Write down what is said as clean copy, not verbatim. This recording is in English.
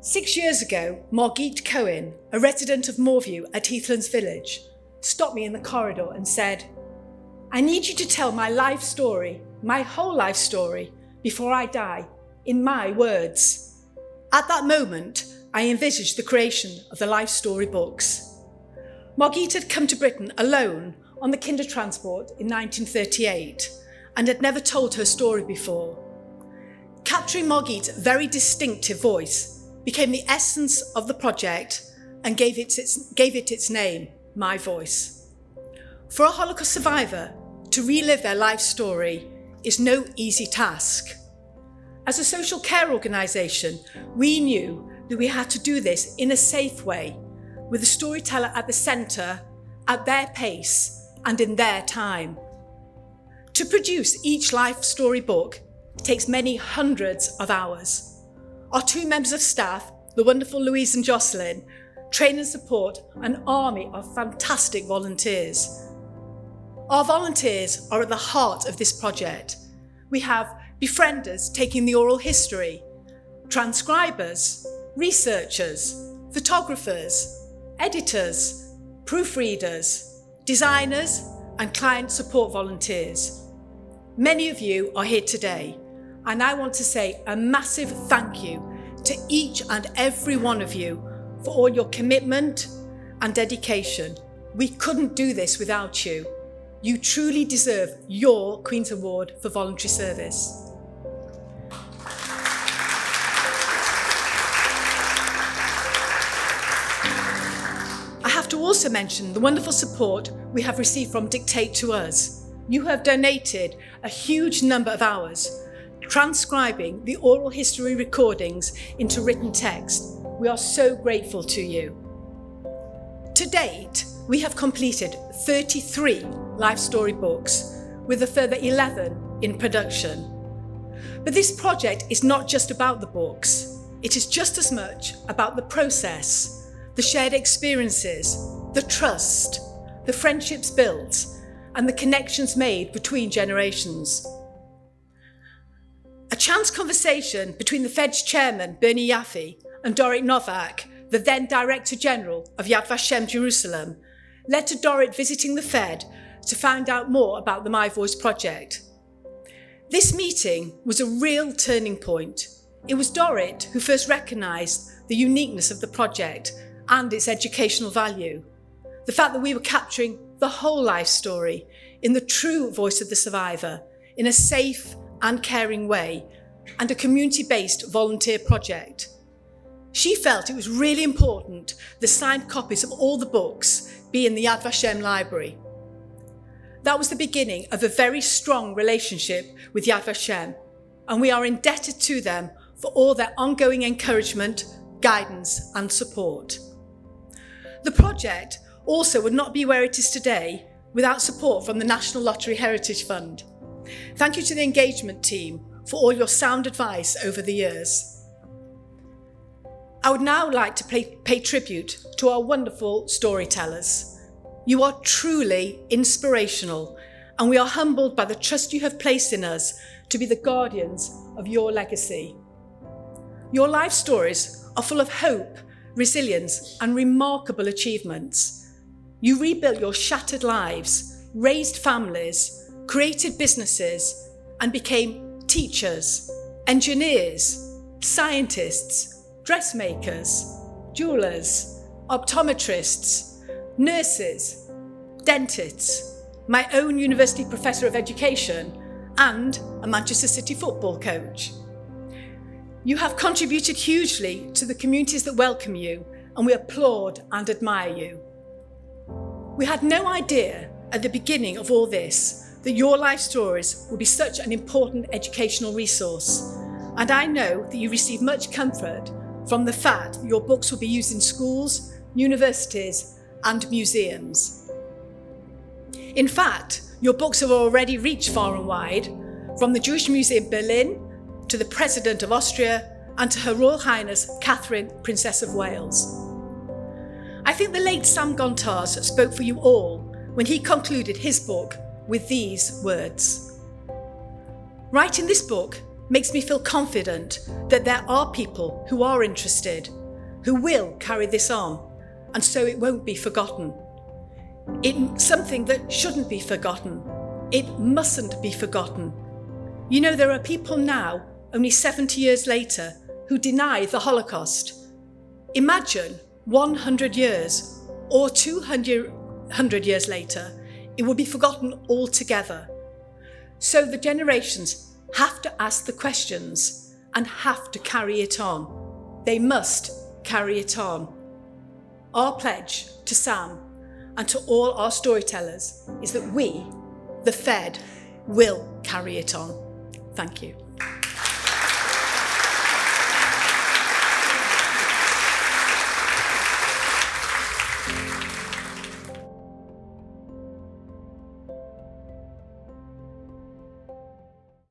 6 years ago, Margit Cohen, a resident of Moorview at Heathlands Village, stopped me in the corridor and said, "I need you to tell my life story, my whole life story, before I die, in my words." At that moment, I envisaged the creation of the life story books. Margit had come to Britain alone on the Kinder Transport in 1938 and had never told her story before. Capturing Margit's very distinctive voice became the essence of the project and gave it its name, My Voice. For a Holocaust survivor to relive their life story is no easy task. As a social care organisation, we knew that we had to do this in a safe way, with the storyteller at the centre, at their pace and in their time. To produce each life story book takes many hundreds of hours. Our two members of staff, the wonderful Louise and Jocelyn, train and support an army of fantastic volunteers. Our volunteers are at the heart of this project. We have befrienders taking the oral history, transcribers, researchers, photographers, editors, proofreaders, designers, and client support volunteers. Many of you are here today, and I want to say a massive thank you to each and every one of you for all your commitment and dedication. We couldn't do this without you. You truly deserve your Queen's Award for Voluntary Service. I have to also mention the wonderful support we have received from Dictate to Us. You have donated a huge number of hours transcribing the oral history recordings into written text. We are so grateful to you. To date, we have completed 33 life story books, with a further 11 in production. But this project is not just about the books. It is just as much about the process, the shared experiences, the trust, the friendships built, and the connections made between generations. A chance conversation between the Fed's chairman, Bernie Yaffe, and Dorit Novak, the then Director General of Yad Vashem Jerusalem, led to Dorit visiting the Fed to find out more about the My Voice project. This meeting was a real turning point. It was Dorit who first recognised the uniqueness of the project and its educational value. The fact that we were capturing the whole life story in the true voice of the survivor, in a safe and caring way, and a community-based volunteer project. She felt it was really important that signed copies of all the books be in the Yad Vashem library. That was the beginning of a very strong relationship with Yad Vashem, and we are indebted to them for all their ongoing encouragement, guidance and support. The project also would not be where it is today without support from the National Lottery Heritage Fund. Thank you to the engagement team for all your sound advice over the years. I would now like to pay tribute to our wonderful storytellers. You are truly inspirational, and we are humbled by the trust you have placed in us to be the guardians of your legacy. Your life stories are full of hope, resilience, and remarkable achievements. You rebuilt your shattered lives, raised families, created businesses, and became teachers, engineers, scientists, dressmakers, jewellers, optometrists, nurses, dentists, my own university professor of education, and a Manchester City football coach. You have contributed hugely to the communities that welcome you, and we applaud and admire you. We had no idea at the beginning of all this that your life stories would be such an important educational resource, and I know that you receive much comfort from the fact that your books will be used in schools, universities, and museums. In fact, your books have already reached far and wide, from the Jewish Museum Berlin to the President of Austria and to Her Royal Highness Catherine, Princess of Wales. I think the late Sam Gontars spoke for you all when he concluded his book with these words. Writing this book makes me feel confident that there are people who are interested, who will carry this on, and so it won't be forgotten. It's something that shouldn't be forgotten. It mustn't be forgotten. You know, there are people now, only 70 years later, who deny the Holocaust. Imagine 100 years or 200 years later, it will be forgotten altogether. So the generations have to ask the questions and have to carry it on. They must carry it on. Our pledge to Sam and to all our storytellers is that we, the Fed, will carry it on. Thank you.